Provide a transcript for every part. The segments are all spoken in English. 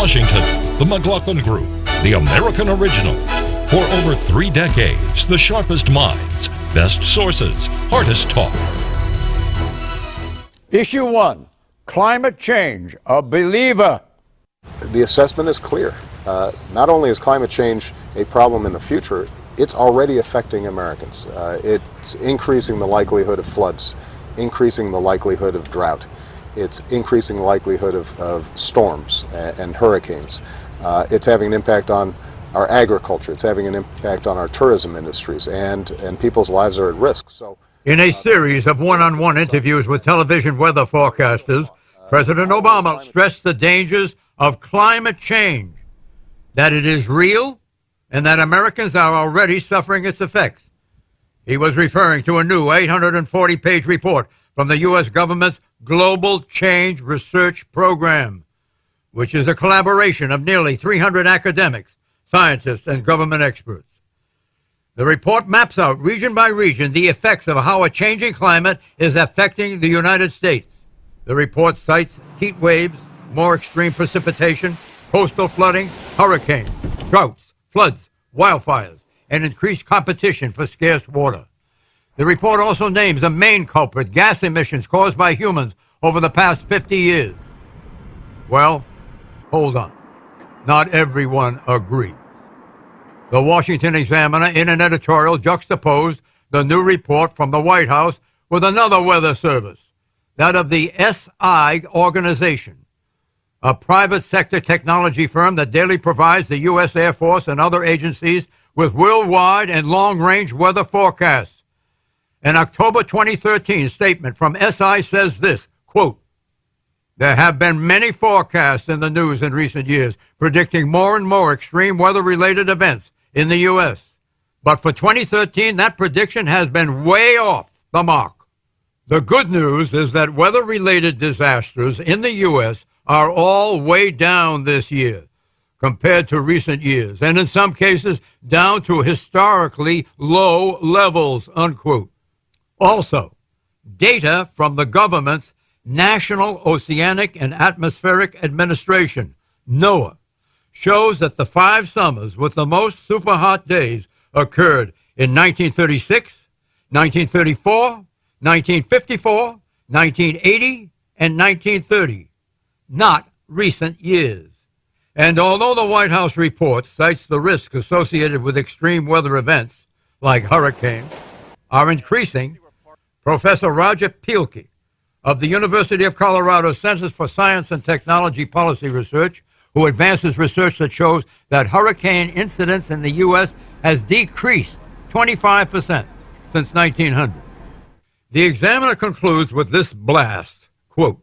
Washington, the McLaughlin Group, the American original. For over 3 decades, the sharpest minds, best sources, hardest talk. Issue 1, climate change, a believer. The assessment is clear. Not only is climate change a problem in the future, it's already affecting Americans. It's increasing the likelihood of floods, increasing the likelihood of drought. It's increasing the likelihood of storms and hurricanes. It's having an impact on our agriculture. It's having an impact on our tourism industries, and people's lives are at risk. So, in a series of one-on-one interviews with television weather forecasters, President Obama stressed the dangers of climate change, that it is real, and that Americans are already suffering its effects. He was referring to a new 840-page report from the U.S. government's Global Change Research Program, which is a collaboration of nearly 300 academics, scientists, and government experts. The report maps out region by region the effects of how a changing climate is affecting the United States. The report cites heat waves, more extreme precipitation, coastal flooding, hurricanes, droughts, floods, wildfires, and increased competition for scarce water. The report also names a main culprit, gas emissions caused by humans over the past 50 years. Well, hold on. Not everyone agrees. The Washington Examiner, in an editorial, juxtaposed the new report from the White House with another weather service, that of the SI organization, a private sector technology firm that daily provides the U.S. Air Force and other agencies with worldwide and long-range weather forecasts. An October 2013 statement from SI says this, quote, "There have been many forecasts in the news in recent years predicting more and more extreme weather-related events in the U.S. But for 2013, that prediction has been way off the mark. The good news is that weather-related disasters in the U.S. are all way down this year compared to recent years, and in some cases down to historically low levels," unquote. Also, data from the government's National Oceanic and Atmospheric Administration, NOAA, shows that the 5 summers with the most super hot days occurred in 1936, 1934, 1954, 1980, and 1930, not recent years. And although the White House report cites the risk associated with extreme weather events, like hurricanes, are increasing, Professor Roger Pielke of the University of Colorado Centers for Science and Technology Policy Research, who advances research that shows that hurricane incidence in the U.S. has decreased 25% since 1900. The Examiner concludes with this blast, quote,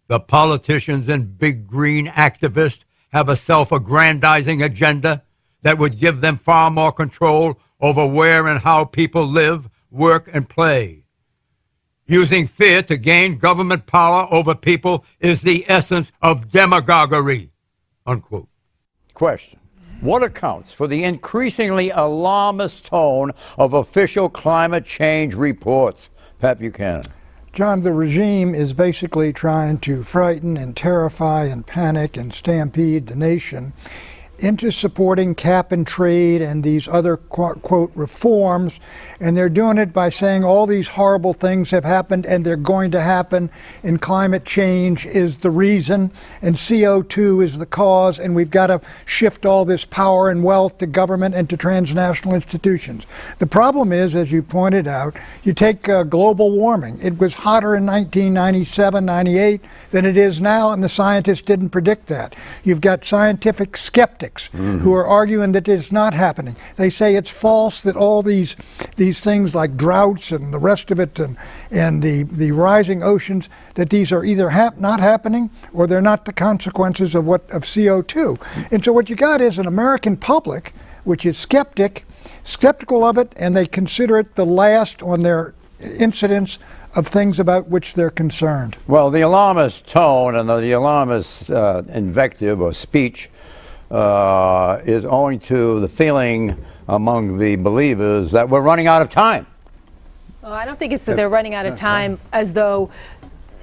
"The politicians and big green activists have a self-aggrandizing agenda that would give them far more control over where and how people live, work, and play. Using fear to gain government power over people is the essence of demagoguery," unquote. Question. What accounts for the increasingly alarmist tone of official climate change reports? Pat Buchanan. John, the regime is basically trying to frighten and terrify and panic and stampede the nation into supporting cap and trade and these other quote reforms, and they're doing it by saying all these horrible things have happened and they're going to happen, and climate change is the reason, and CO2 is the cause, and we've got to shift all this power and wealth to government and to transnational institutions. The problem is, as you pointed out, you take global warming. It was hotter in 1997, 98 than it is now, and the scientists didn't predict that. You've got scientific skeptics who are arguing that it's not happening. They say it's false, that all these things like droughts and the rest of it and the rising oceans, that these are either not happening or they're not the consequences of CO2. And so what you got is an American public which is skeptical of it, and they consider it the last on their incidence of things about which they're concerned. Well, the alarmist tone and the alarmist invective or speech is owing to the feeling among the believers that we're running out of time. Well, I don't think it's that they're running out of time as though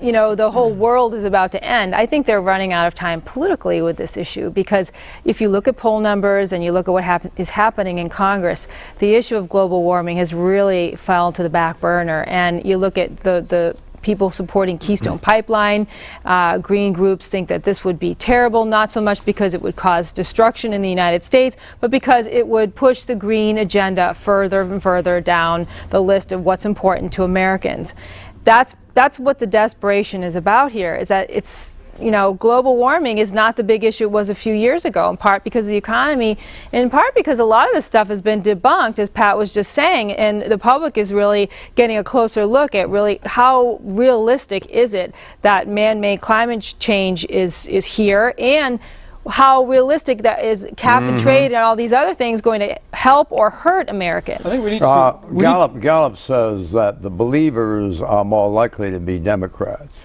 you know, the whole world is about to end. I think they're running out of time politically with this issue, because if you look at poll numbers and you look at what is happening in Congress, the issue of global warming has really fallen to the back burner. And you look at the people supporting Keystone Pipeline. Green groups think that this would be terrible, not so much because it would cause destruction in the United States, but because it would push the green agenda further and further down the list of what's important to Americans. That's what the desperation is about here, is that it's, you know, global warming is not the big issue it was a few years ago, in part because of the economy, in part because a lot of this stuff has been debunked, as Pat was just saying, and the public is really getting a closer look at really how realistic is it that man-made climate change is here, and how realistic that is cap and trade and all these other things going to help or hurt Americans. I think we need to Gallup says that the believers are more likely to be Democrats.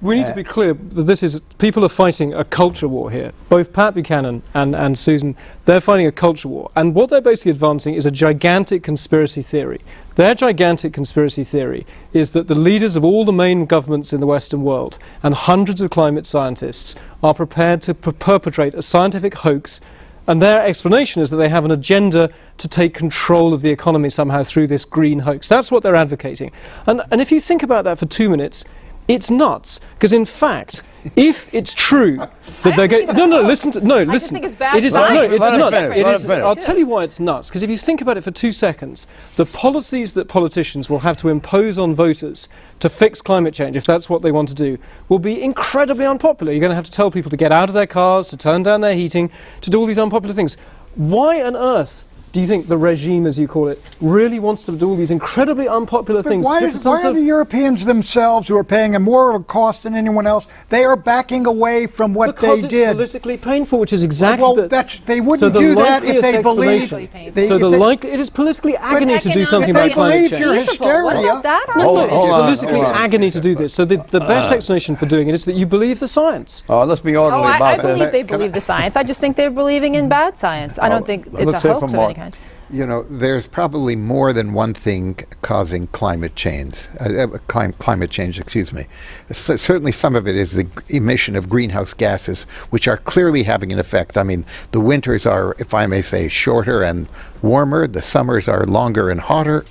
We need to be clear that people are fighting a culture war here. Both Pat Buchanan and Susan, they're fighting a culture war. And what they're basically advancing is a gigantic conspiracy theory. Their gigantic conspiracy theory is that the leaders of all the main governments in the Western world and hundreds of climate scientists are prepared to perpetrate a scientific hoax, and their explanation is that they have an agenda to take control of the economy somehow through this green hoax. That's what they're advocating. And if you think about that for 2 minutes, it's nuts, because in fact, if it's true that they're going, listen. I just think it's bad. It is science. it's nuts. It is. I'll tell you why it's nuts. Because if you think about it for 2 seconds, the policies that politicians will have to impose on voters to fix climate change, if that's what they want to do, will be incredibly unpopular. You're going to have to tell people to get out of their cars, to turn down their heating, to do all these unpopular things. Why on earth do you think the regime, as you call it, really wants to do all these incredibly unpopular things? Why are the Europeans themselves, who are paying a more of a cost than anyone else, they are backing away from what they did? Because it's politically painful, which is exactly they wouldn't do that if they believe. It is politically agony to do something about climate change. Your hysteria. What about that? It's politically agony to do this. So the best explanation for doing it is that you believe the science. Let's be orderly about that. I believe they believe the science. I just think they're believing in bad science. I don't think it's a hoax of any kind. You know, there's probably more than one thing causing climate change. Certainly some of it is the emission of greenhouse gases, which are clearly having an effect. I mean, the winters are, if I may say, shorter and warmer. The summers are longer and hotter.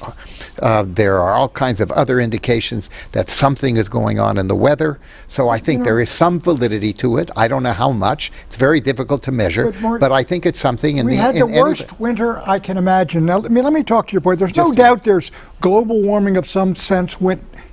There are all kinds of other indications that something is going on in the weather. So I think there is some validity to it. I don't know how much. It's very difficult to measure, but I think it's something. We had the worst winter I can imagine. Now, let me talk to your point. There's no doubt there's global warming of some sense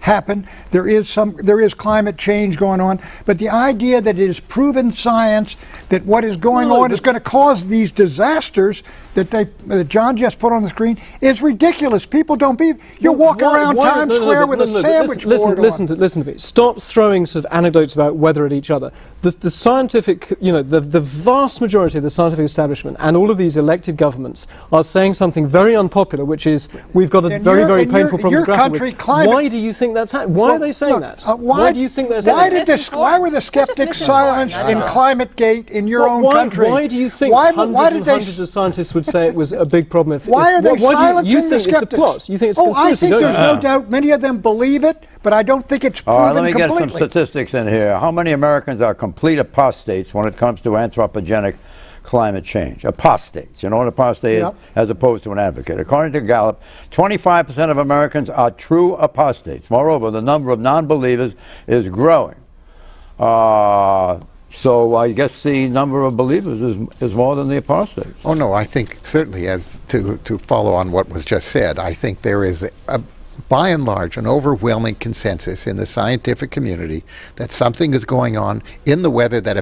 happen. There is climate change going on, but the idea that it is proven science that what is going on is going to cause these disasters that John just put on the screen is ridiculous. People don't believe. You're walking around Times Square with a sandwich board on. Listen to me. Stop throwing sort of anecdotes about weather at each other. The scientific, the vast majority of the scientific establishment and all of these elected governments are saying something very unpopular, which is we've got a very painful problem to grapple with. Why do you think that's happening? Why are they saying that? Why do you think they're saying that? Why were the skeptics silenced in ClimateGate in your own country? Why do you think hundreds of scientists would say it was a big problem? Why are they silencing the skeptics? It's a plot. You think it's a conspiracy? I think there's no doubt many of them believe it, but I don't think it's proven completely. Let me get some statistics in here. How many Americans are complete apostates when it comes to anthropogenic climate change? Apostates. You know what apostate is? As opposed to an advocate. According to Gallup, 25% of Americans are true apostates. Moreover, the number of non-believers is growing. So I guess the number of believers is more than the apostates. Oh no, I think certainly, as to follow on what was just said, I think there is by and large an overwhelming consensus in the scientific community that something is going on in the weather that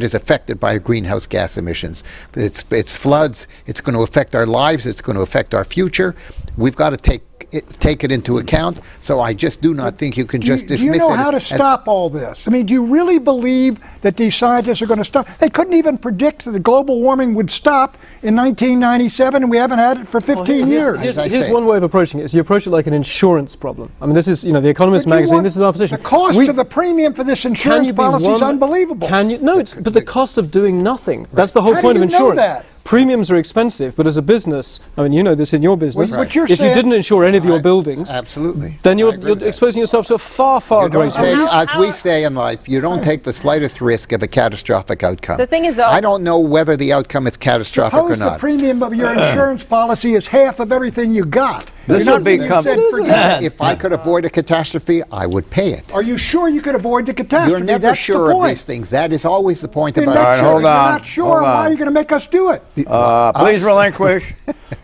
is affected by greenhouse gas emissions. It's floods. It's going to affect our lives. It's going to affect our future. We've got to take it into account. So I just do not think you can just dismiss it. Do you know how to stop all this? I mean, do you really believe that these scientists are going to stop? They couldn't even predict that global warming would stop in 1997, and we haven't had it for 15 years. Here's one way of approaching it. Is you approach it like an insurance problem. I mean, this is, The Economist magazine, this is our position. The cost of the premium for this insurance policy is unbelievable. But the cost of doing nothing. That's the whole point of insurance. premiums are expensive, but as a business, I mean, you know this in your business, Well, but you're if you saying- didn't insure any of your buildings, Absolutely. then I you're agree with that. exposing yourself to a far, far You don't greater take, risk. as we say in life, you don't take the slightest risk of a catastrophic outcome. The thing is, though- I don't know whether the outcome is catastrophic or Suppose the not. premium of your insurance policy is half of everything you got. This You're not would become- said forget it. If I could avoid a catastrophe, I would pay it. Are you sure you could avoid the catastrophe? You're never That's sure the of point. these things. That is always the point Then about that's All right, it. hold If you're on, not sure, hold why on. are you going to make us do it? Please relinquish.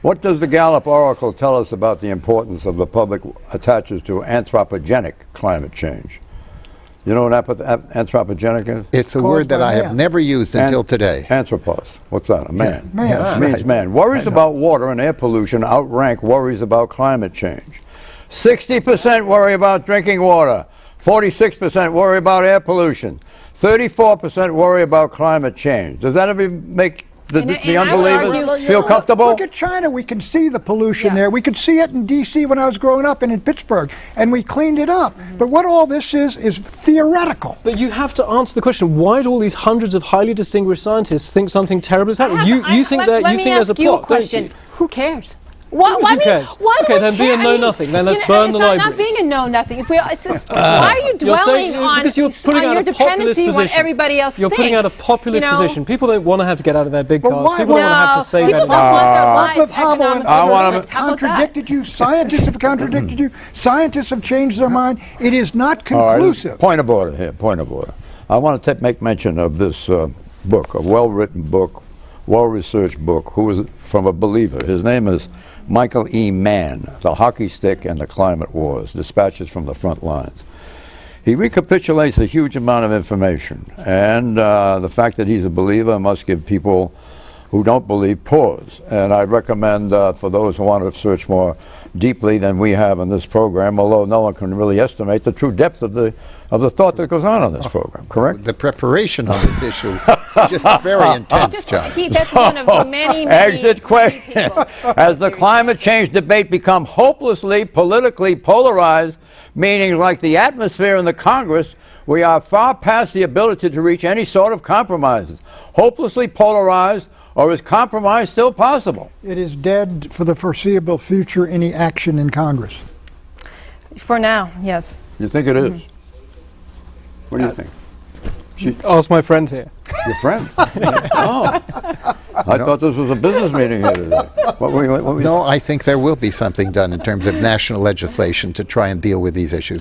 What does the Gallup Oracle tell us about the importance of the public attaches to anthropogenic climate change? You know what anthropogenic is? It's a Caused word that by I have man. never used until today. Anthropos. What's that? A man. Man. Yes, It means right. man. Worries about water and air pollution outrank worries about climate change. 60% worry about drinking water. 46% worry about air pollution. 34% worry about climate change. Does that ever make the And I would unbelievers argue- feel comfortable? Look at China. We can see the pollution Yeah. there. We could see it in D.C. when I was growing up and in Pittsburgh, and we cleaned it up. But what all this is theoretical. But you have to answer the question: why do all these hundreds of highly distinguished scientists think something terrible is happening? You think that let you me think there's a ask you a plot, don't question. you? Who cares? Why, Who why do cares? Why do Okay, we then be care? a know-nothing. Then let's you know, burn the it's not libraries. being a know-nothing. If we, it's just, why are you You're dwelling saying, on, because you're putting on out your a populist dependency on what position. everybody else You're thinks? putting out a populist you know? position. People don't want to have to get out of their big But cars. why- People don't want to have to say people that. don't want their Wycliffe lives Havel and economically I wanna- others have ruined. How about that? contradicted you. Scientists have contradicted you. Scientists have changed their mind. It is not All right, conclusive. point of order here, point of order. I want to make mention of this book, a well-written book, well-researched book, who is from a believer. His name is Michael E. Mann, The Hockey Stick and the Climate Wars, Dispatches from the Front Lines. He recapitulates a huge amount of information, and the fact that he's a believer must give people who don't believe pause. And I recommend for those who want to search more deeply than we have in this program, although no one can really estimate the true depth of the thought that goes on this program, correct? The preparation on this issue is just very intense, John. That's one of the many, many Exit question. people. As the climate change debate become hopelessly politically polarized, meaning like the atmosphere in the Congress, we are far past the ability to reach any sort of compromises. Hopelessly polarized, or is compromise still possible? It is dead for the foreseeable future, any action in Congress. For now, yes. You think it is? What do you think? Ask my friend here. Your friend? Oh. I thought this was a business meeting here today. What were you No, I think there will be something done in terms of national legislation to try and deal with these issues.